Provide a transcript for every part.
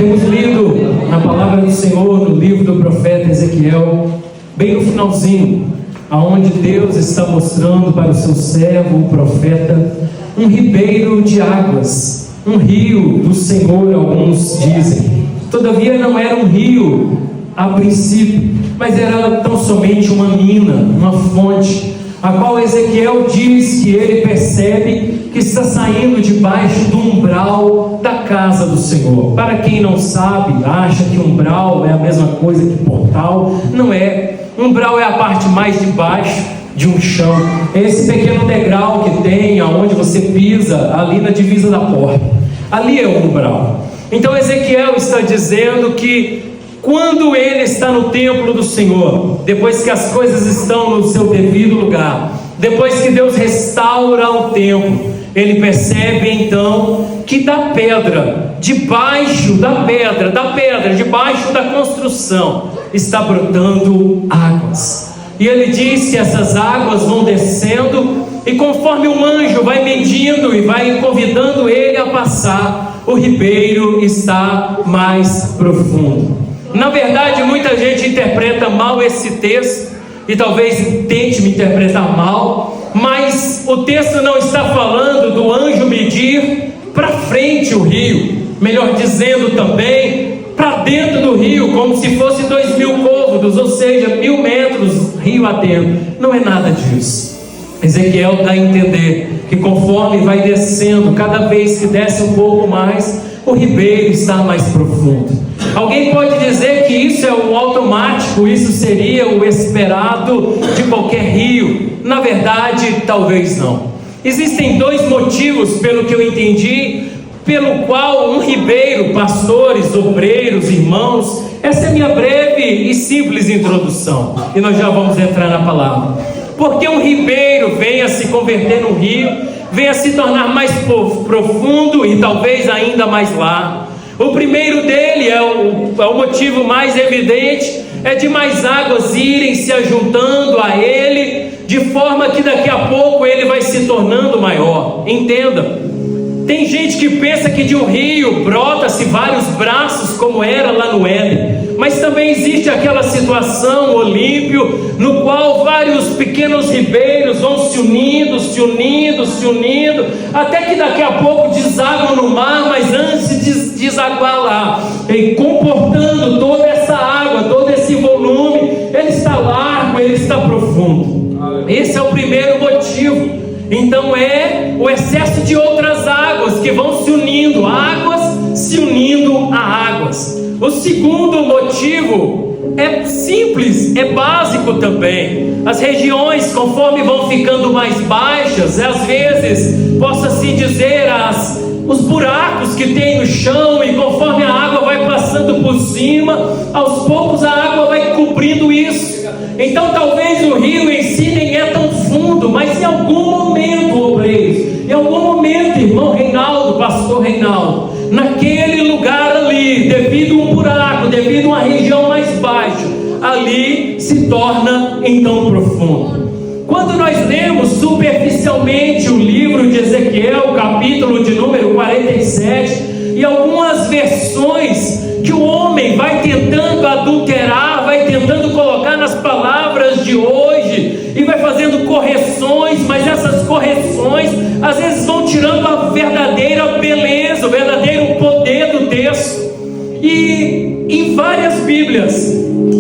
Temos lido na palavra do Senhor, no livro do profeta Ezequiel, bem no finalzinho, aonde Deus está mostrando para o seu servo, o profeta, um ribeiro de águas, um rio do Senhor, alguns dizem. Todavia não era um rio a princípio, mas era tão somente uma mina, uma fonte, a qual Ezequiel diz que ele percebe que está saindo debaixo do umbral da casa do Senhor. Para quem não sabe, acha que umbral é a mesma coisa que portal. Não é. Umbral é a parte mais de baixo de um chão. É esse pequeno degrau que tem, aonde você pisa, ali na divisa da porta. Ali é o umbral. Então Ezequiel está dizendo que quando ele está no templo do Senhor, depois que as coisas estão no seu devido lugar, depois que Deus restaura o templo, ele percebe então que da pedra, debaixo da pedra, debaixo da construção, está brotando águas. E ele diz que essas águas vão descendo, e conforme o anjo vai medindo e vai convidando ele a passar, o ribeiro está mais profundo. Na verdade, muita gente interpreta mal esse texto, e talvez tente me interpretar mal, mas o texto não está falando do anjo medir para frente o rio, melhor dizendo também, para dentro do rio, como se fosse 2.000 côvados, ou seja, 1.000 metros rio adentro. Não é nada disso. Ezequiel dá a entender que conforme vai descendo, cada vez que desce um pouco mais, o ribeiro está mais profundo. Alguém pode dizer que isso é um automático, isso seria o esperado de qualquer rio. Na verdade, talvez não. Existem dois motivos, pelo que eu entendi, pelo qual um ribeiro, pastores, obreiros, irmãos, essa é a minha breve e simples introdução, e nós já vamos entrar na palavra. Porque um ribeiro venha se converter num rio, venha se tornar mais profundo e talvez ainda mais largo. O primeiro dele é o motivo mais evidente, é de mais águas irem se ajuntando a ele, de forma que daqui a pouco ele vai se tornando maior. Entenda, tem gente que pensa que de um rio brota-se vários braços, como era lá no Éden, mas também existe aquela situação, Olímpio, no qual vários pequenos ribeiros vão se unindo, até que daqui a pouco desagam no mar, mas antes de desaguar lá, e comportando toda essa água, todo esse volume, ele está largo, ele está profundo. Esse é o primeiro motivo. Então é o excesso de outras águas que vão se unindo, águas se unindo a águas. O segundo motivo é simples, é básico também. As regiões, conforme vão ficando mais baixas, às vezes, possa-se dizer, os buracos que tem no chão, e conforme a água vai passando por cima, aos poucos a água vai cobrindo isso. Então talvez o rio em si nem é tão fundo, mas em algum momento, obreiros, em algum momento, irmão Reinaldo, pastor Reinaldo, naquele lugar ali, devido a um buraco, devido a uma região mais baixa, ali se torna então profundo. Quando nós lemos superficialmente o livro de Ezequiel, capítulo de número 47, e algumas versões que o homem vai tentando adulterar, vai tentando colocar nas palavras de hoje, e vai fazendo correções, mas essas correções às vezes vão tirando a verdadeira beleza, o verdadeiro poder do texto. E em várias Bíblias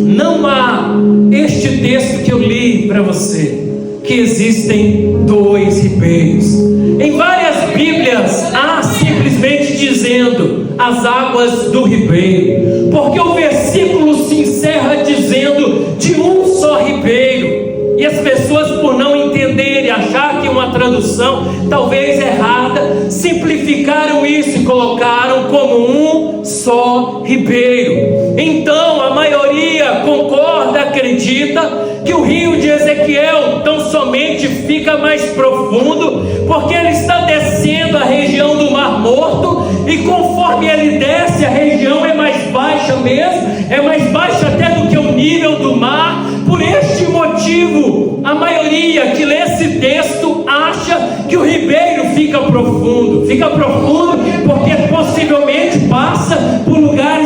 não há este texto que eu li para você, que existem dois ribeiros. Em várias Bíblias há simplesmente dizendo as águas do ribeiro, porque o versículo se encerra dizendo de um só ribeiro. E as pessoas, por não entenderem, achar que uma tradução talvez errada, simplificaram isso e colocaram como um só ribeiro. Então a maioria concorda, acredita que o rio de Ezequiel tão somente fica mais profundo, porque ele está descendo a região do Mar Morto, e conforme ele desce, a região é mais baixa mesmo, é mais baixa até do que o nível do mar. Por este motivo, a maioria que lê esse texto acha que o ribeiro fica profundo porque possivelmente passa por lugares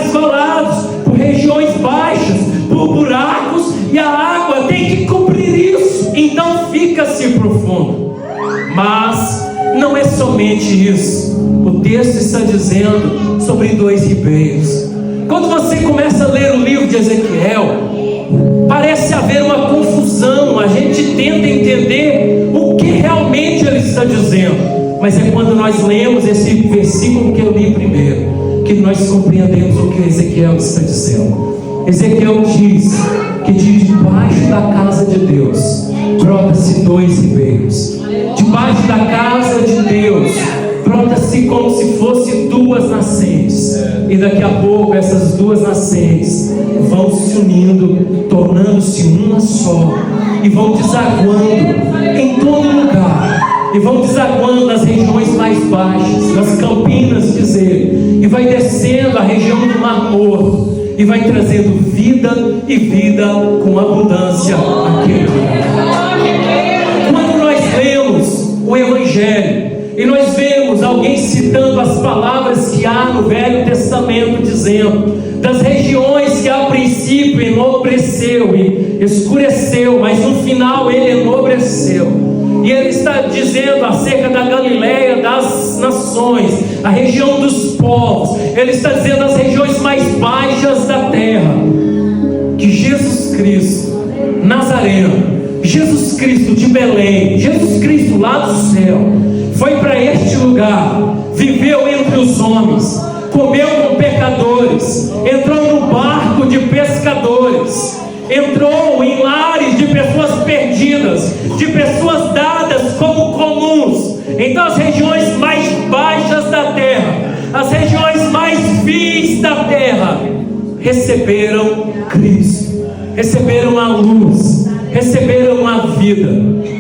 somente isso, o texto está dizendo sobre 2 ribeiros. Quando você começa a ler o livro de Ezequiel, parece haver uma confusão, a gente tenta entender o que realmente ele está dizendo, mas é quando nós lemos esse versículo que eu li primeiro, que nós compreendemos o que Ezequiel está dizendo. Ezequiel diz que de debaixo da casa de Deus brota-se 2 ribeiros. Debaixo da casa de Deus brota-se como se fosse 2 nascentes. E daqui a pouco essas 2 nascentes vão se unindo, tornando-se uma só, e vão desaguando em todo lugar, e vão desaguando nas regiões mais baixas, nas campinas, dizer, e vai descendo a região do Mar Morto, e vai trazendo vida e vida com abundância àquele lugar. Quando nós lemos o Evangelho e nós vemos alguém citando as palavras que há no Velho Testamento, dizendo das regiões que a princípio enobreceu e escureceu, mas no final ele enobreceu. E ele está dizendo acerca da Galileia das nações, a região dos povos. Ele está dizendo as regiões mais baixas da terra, que Jesus Cristo Nazareno, Jesus Cristo de Belém, Jesus Cristo lá do céu, foi para este lugar, viveu entre os homens, comeu com pecadores, entrou no barco de pescadores, entrou em lares de pessoas perdidas, de pessoas dadas como comuns. Então as regiões mais baixas da terra, as regiões mais vis da terra, receberam Cristo, receberam a luz, receberam a vida.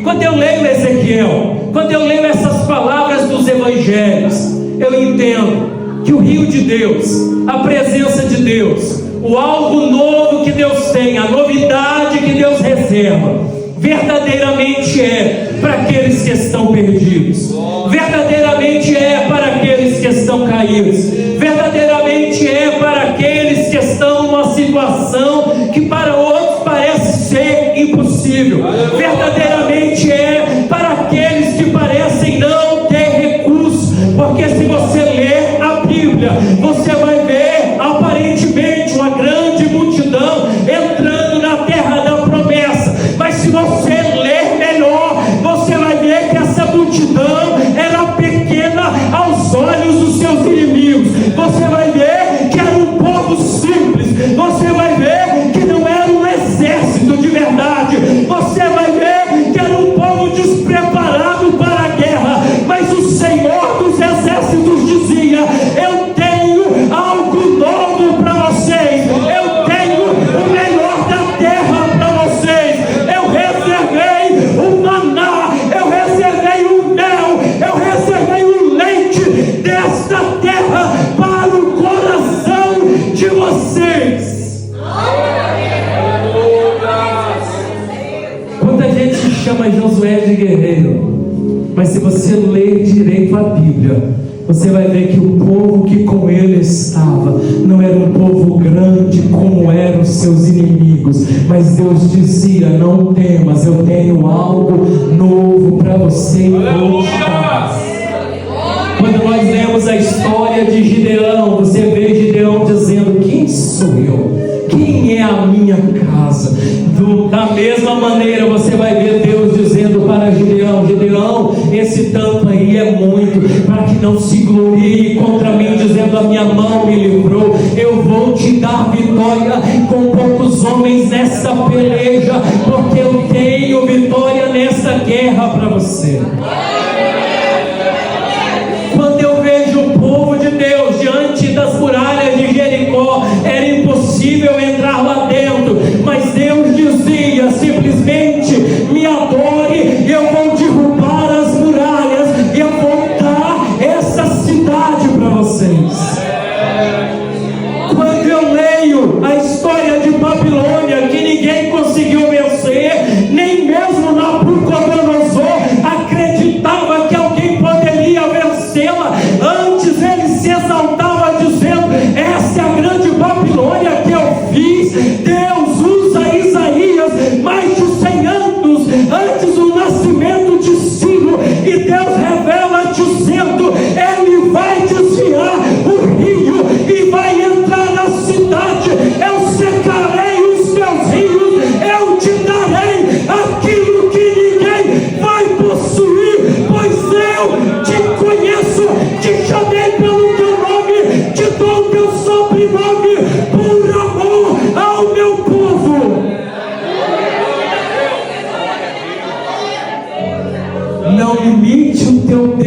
Quando eu leio Ezequiel, quando eu leio essas palavras dos evangelhos, eu entendo que o rio de Deus, a presença de Deus, o algo novo que Deus tem, a novidade que Deus reserva, verdadeiramente é para aqueles que estão perdidos, verdadeiramente é para aqueles que estão caídos, verdadeiramente é para aqueles que estão numa situação que para outros parece ser impossível, verdadeiramente é para aqueles que parecem não ter recursos, porque se você ler a Bíblia, você vai ver aparentemente uma grande multidão entrando na terra da promessa, mas se você ler melhor, você vai ver que essa multidão era pequena aos olhos dos seus inimigos. Você vai ver que era um povo simples, você vai ver que não era um exército de verdade, você vai ver que era um povo despreparado para a guerra, mas o Senhor dos exércitos dizia: eu tenho algo novo para vocês, eu tenho o melhor da terra para vocês, eu reservei o maná, eu reservei o mel, eu reservei o leite desta terra para o coração de vocês. Muita gente chama Josué de guerreiro, mas se você ler direito a Bíblia, você vai ver que o povo que com ele estava não era um povo grande como eram os seus inimigos, mas Deus dizia: não temas, eu tenho algo novo para você e vou te dar. Quando nós lemos a história de Gideão, você vê Gideão dizendo: quem sou eu? Quem é a minha casa? Da mesma maneira você vai ver Deus dizendo para Gideão: Gideão, esse tanto aí é muito, para que não se glorie contra mim, dizendo: a minha mão me livrou. Eu vou te dar vitória com poucos homens nessa peleja, porque eu tenho vitória nessa guerra para você. Quando eu vejo o povo de Deus diante das muralhas de Jericó, era impossível entrar lá dentro, mas Deus dizia simplesmente: me adore e eu vou derrubar as muralhas e eu vou dar essa cidade para vocês. Quando eu leio a história de Babilônia, que ninguém conseguiu vencer, nem mesmo Nabucodonosor acreditava que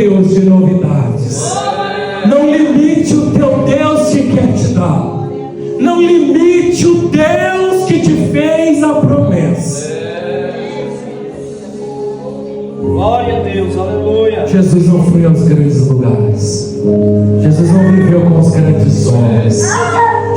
Deus de novidades. Não limite o teu Deus que quer te dar. Não limite o Deus que te fez a promessa. Glória a Deus, aleluia. Jesus não foi aos grandes lugares. Jesus não viveu com os grandes homens.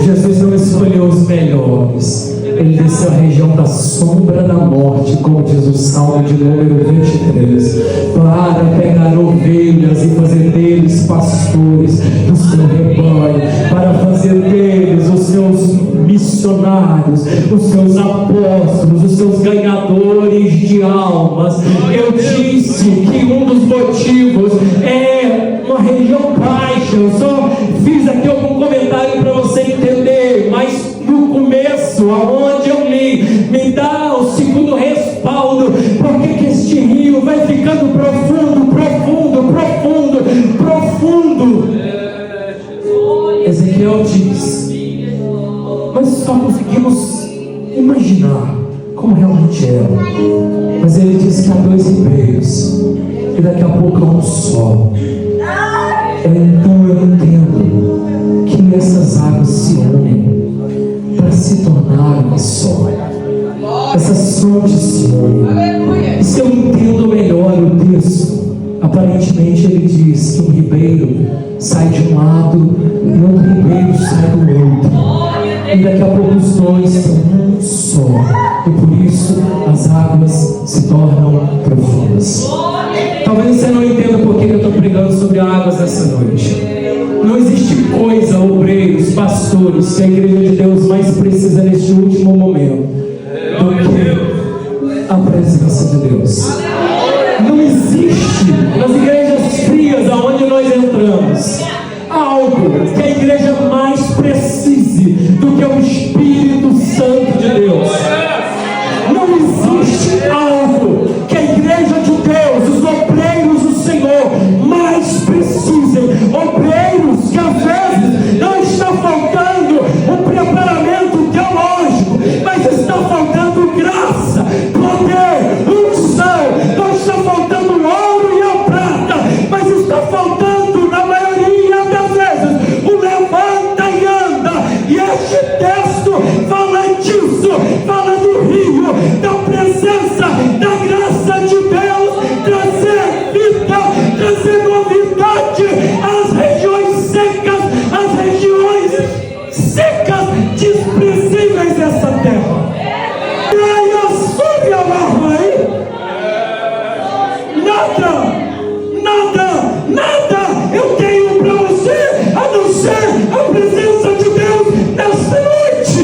Jesus não escolheu os melhores. Ele desceu à região da sombra da morte, como diz o Salmo de número 23, para pegar ovelhas e fazer deles pastores do seu rebanho, para fazer deles os seus missionários, os seus apóstolos, os seus ganhadores de almas. Eu disse que um dos motivos é uma região baixa. Eu só fiz aqui algum comentário para você entender, mas no começo, aonde eu li, me dá o segundo respaldo, porque este rio vai ficando profundo, profundo, profundo, profundo. Ezequiel diz, mas só conseguimos imaginar como realmente era. Mas ele diz que há dois ribeiros, e daqui a pouco há um só. Então eu entendo que essas águas se unem para se tornar uma só. Essas fontes se unem. E se eu entendo melhor o texto, aparentemente ele diz que um ribeiro sai de um lado e outro ribeiro sai do outro. E daqui a pouco os dois são um só. E por isso as águas se tornam profundas. Talvez você não entenda por que eu estou pregando sobre águas essa noite. Não existe coisa, obreiros, pastores, que a igreja de Deus mais precisa neste último momento do que a presença de Deus. Não existe nas igrejas frias aonde nós entramos algo que a igreja mais precise do que o Espírito Santo de Deus. Não existe algo que a igreja de Deus, os obreiros do Senhor, mais precisem. Obreiros que às vezes não está faltando um preparamento teológico, mas está faltando graça, poder, unção. Não está faltando o ouro e a prata, mas está faltando, na maioria das vezes, o levanta e anda. E este texto fala disso, fala do rio, da presença, da graça de Deus, trazer vida, trazer novidade às regiões secas, às regiões secas, desprezíveis dessa terra. E aí sobe a barba aí. Nada eu tenho para você a não ser a presença de Deus nessa noite.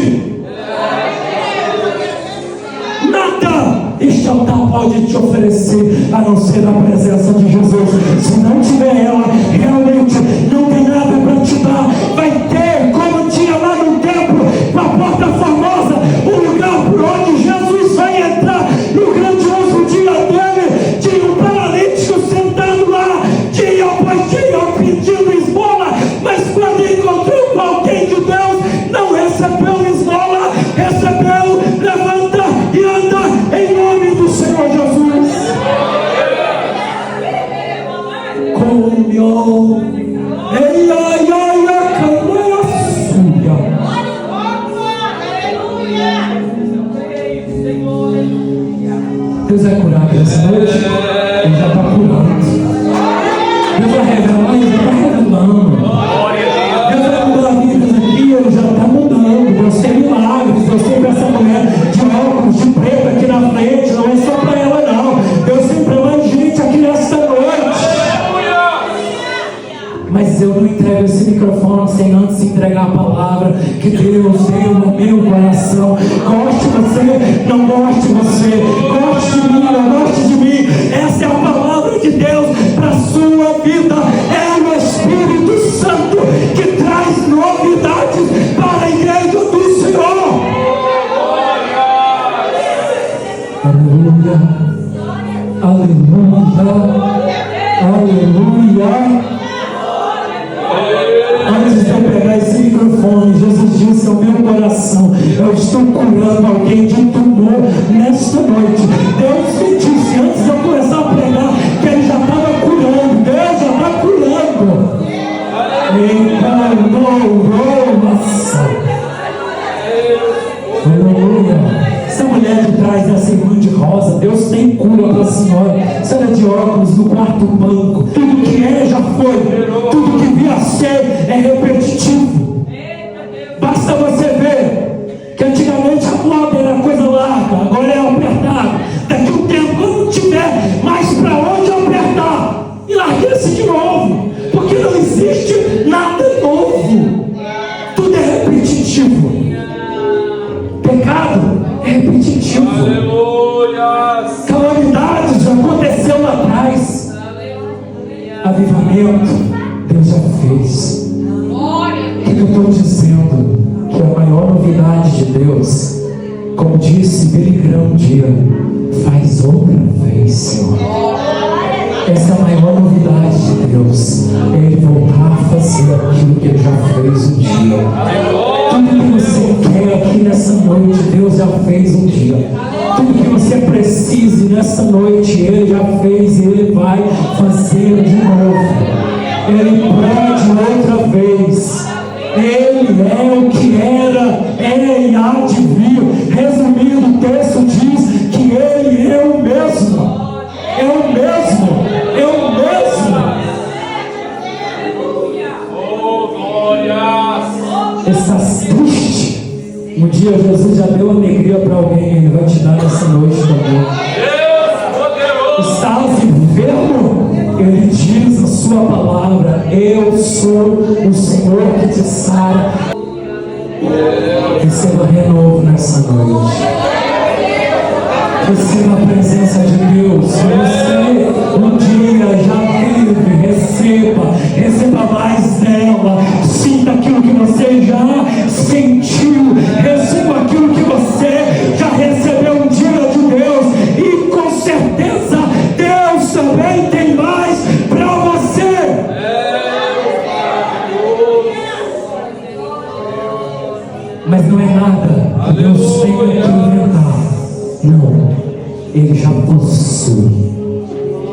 Nada este altar pode te oferecer a não ser a presença de Jesus. Se não tiver ela, realmente não tem nada para te dar. Vai ter, como tinha lá no templo, com a porta famosa, um lugar por onde Jesus vai entrar. No grandioso dia dele, tinha um paralítico sentado lá, dia após dia pedindo esmola, mas quando encontrou com alguém de Deus, não recebeu esmola, recebeu, levanta e anda em nome do Senhor Jesus. Comunhão. Ei, ai, ai, a câmara suja. Deus vai curar essa noite. Ele já está curando. Deus vai revelar, ele já está revelando. Deus vai mudar vidas aqui, ele já está mudando. Deus tem milagres. Deus tem para essa mulher de óculos, de preto aqui na frente. Não é só para ela, não. Deus tem para mais gente aqui nesta noite. Mas eu não entrego esse microfone sem antes entregar a palavra que Deus deu no meu coração. Goste você, não goste você, goste de mim, não goste de mim, essa é a palavra de Deus para a sua vida. É o Espírito Santo que traz novidades para a igreja do Senhor. Aleluia, aleluia, aleluia. Antes de eu pegar esse microfone, Jesus disse ao meu coração: eu estou curando alguém de tumor nesta noite. Deus me disse antes de eu começar a pregar que Ele já estava curando. Deus Aleluia. Essa mulher de trás dessa irmã de rosa, Deus tem cura para a senhora. Se ela é de óculos no quarto banco, tudo que é já foi, tudo que via ser é repetitivo. Basta você ver que antigamente a moda era coisa larga, agora é apertado. Daqui a um tempo, quando não tiver mais para onde apertar, e largue-se de novo, porque não existe nada novo, tudo é repetitivo. Pecado é repetitivo. Aleluia. Calamidades já aconteceu lá atrás. Avivamento Deus já fez. O que eu estou dizendo? Que a maior novidade de Deus, como disse Billy Graham um dia, faz outra vez, Senhor. Essa é a maior novidade de Deus, é Ele voltar a fazer aquilo que Ele já fez um dia. Tudo que você quer aqui nessa noite, Deus já fez um dia. Tudo que você precise nessa noite, Ele já fez e Ele vai fazer de novo. Ele pode outra vez. Ele é o que era, é e há de vir. Resumindo, o texto diz que Ele é o mesmo. É o mesmo. É o mesmo. Oh, glória. Estás triste? Um dia Jesus já deu alegria para alguém, Ele vai te dar nessa noite também. Estás enfermo? Ele diz a sua palavra: eu sou o Senhor que te sara. Receba renovo nessa noite. Receba a presença de Deus. Você um dia já teve, receba mais dela. Sinta aquilo que você já sentiu. Receba aquilo que você já recebeu um dia de Deus. E com certeza Deus também tem mais para você. Mas não é nada que Deus tenha que inventar. Não, Ele já possui,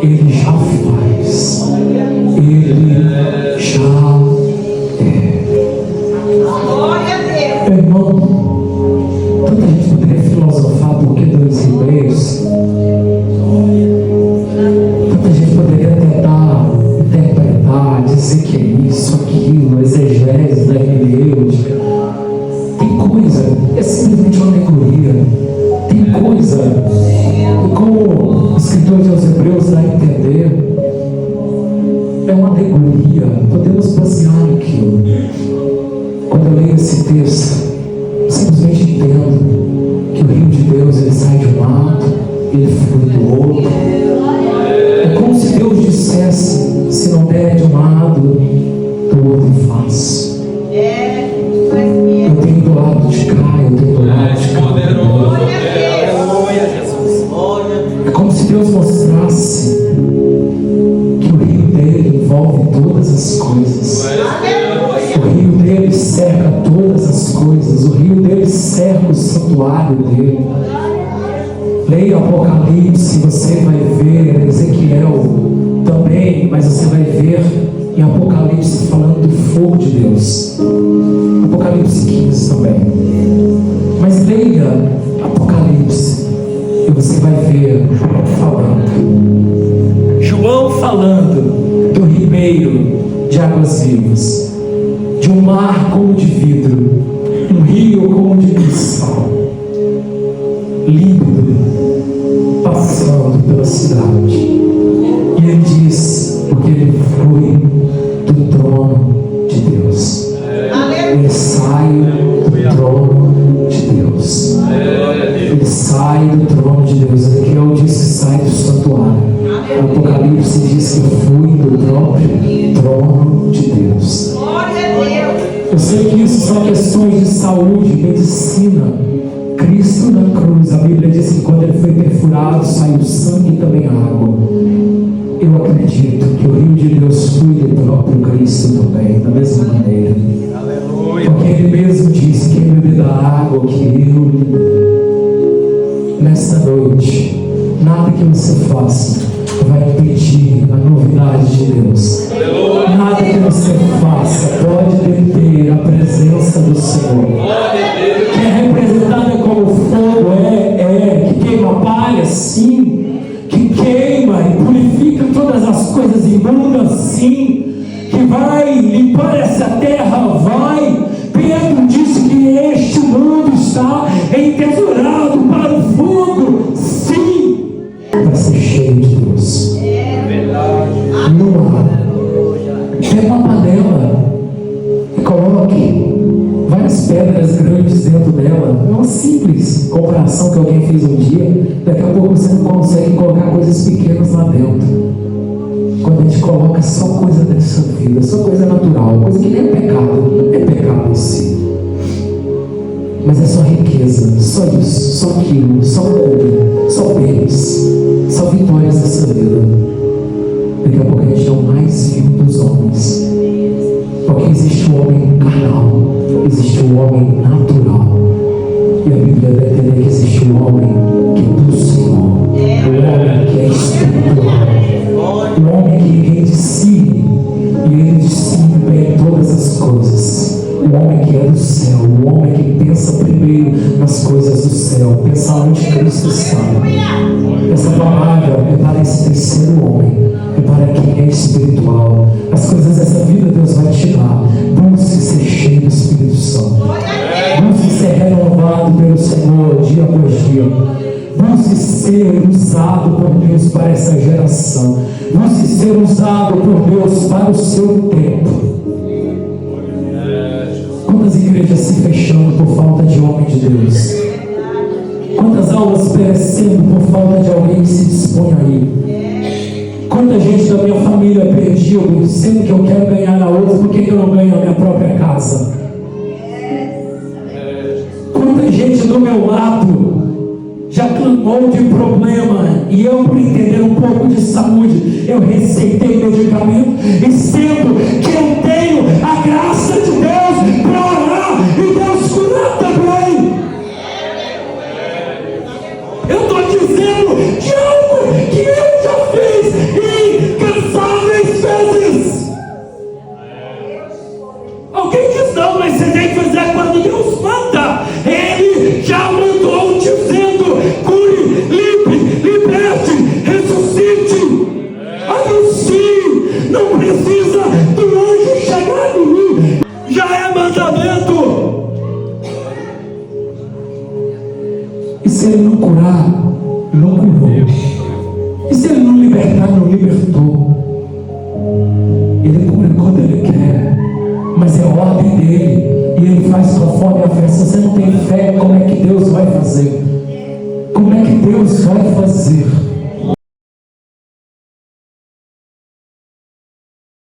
Ele já faz, Ele já é. Irmão, tanta gente poderia filosofar por que 2 ribeiros. Tanta gente poderia tentar interpretar, dizer que é isso, aquilo, exegese da hermenêutica. Tem coisa, é simplesmente uma alegoria. Tem coisa, e como o escritor de aos Hebreus dá a entender, é uma alegoria. Podemos basear naquilo. Quando eu leio esse texto, simplesmente entendo que o rio de Deus, ele sai de um lado, ele flui do outro. É como se Deus dissesse: se não der de um lado, do outro faço. Eu tenho do lado de cá, eu tenho do lado de cá. É como se Deus mostrasse que o rio dele envolve todas as coisas. O rio dele cerca todas as coisas. O rio dele cerca o santuário dele. Leia Apocalipse, você vai ver Ezequiel também, mas você vai ver em Apocalipse falando do fogo de Deus. Apocalipse 15 também. Mas leia Apocalipse e você vai ver João falando do ribeiro de águas vivas, de um mar como de vidro, um rio como de cristal, límpido, passando pela cidade. E ele diz: porque ele flui do trono de Deus. Ele sai do trono de Deus. Ele sai do trono de Deus. Ezequiel diz que sai do santuário. O Apocalipse diz que flui do próprio trono de Deus. Eu sei que isso são questões de saúde, medicina. Cristo na cruz, a Bíblia diz que quando ele foi perfurado, saiu sangue e também água. Eu acredito que o rio de Deus flui do próprio Cristo também, da mesma maneira. Porque ele mesmo disse que ele beber da água que eu lhe dou. Nesta noite, nada que você faça vai impedir a novidade de Deus. Nada que você faça presença do Senhor, que é representada como fogo, que queima palha, sim, que queima e purifica todas as coisas imundas, sim, que vai limpar essa terra, vai. Pedro disse que este mundo está entesourado para o fogo, sim, para ser cheio de Deus. Não há. Pega uma panela e coloque várias pedras grandes dentro dela. É uma simples comparação que alguém fez um dia. Daqui a pouco você não consegue colocar coisas pequenas lá dentro. Quando a gente coloca só coisa dessa vida, só coisa natural, coisa que nem é pecado, não é pecado em si, mas é só riqueza, só isso, só aquilo, só ouro, só bens, só vitórias dessa vida. Daqui a pouco a gente é o mais vil dos homens, porque existe o homem carnal, existe o homem natural, e a Bíblia dá a entender que existe o homem que é do Senhor, o homem que é espiritual, o homem que ele discerne, e ele discerne bem todas as coisas, o homem que é do céu, o homem que pensa primeiro nas coisas do céu, pensa onde Cristo está. Essa palavra é para esse terceiro homem, é para quem é espiritual. As coisas dessa vida Deus vai te dar. Busque ser cheio do Espírito Santo, busque ser renovado pelo Senhor dia após dia, busque ser usado por Deus para essa geração, busque ser usado por Deus para o seu tempo. Quantas igrejas se fechando por falta de homem de Deus? Quantas almas perecendo por falta de alguém que se dispõe a ir? Quanta gente da minha família perdiu, dizendo que eu quero ganhar a outra, por que eu não ganho a minha própria casa? Quanta gente do meu lado já clamou de problema, e eu, por entender um pouco de saúde, eu receitei medicamento, e sendo que eu tenho a graça de Deus para orar e Deus curar também. Eu estou dizendo de algo que eu já fiz incansáveis vezes. Alguém diz, não, mas você tem que fazer quando Deus manda. Ele já mandou dizendo: cure, limpe, liberte, ressuscite, anuncie. Não precisa do anjo chegar em mim, já é mandamento. E se ele não curar, não curou. E se ele não libertar, não libertou. Ele cura quando ele quer, mas é ordem dele, e ele faz conforme a fé. Se você não tem fé, como é que Deus vai fazer? Como é que Deus vai fazer?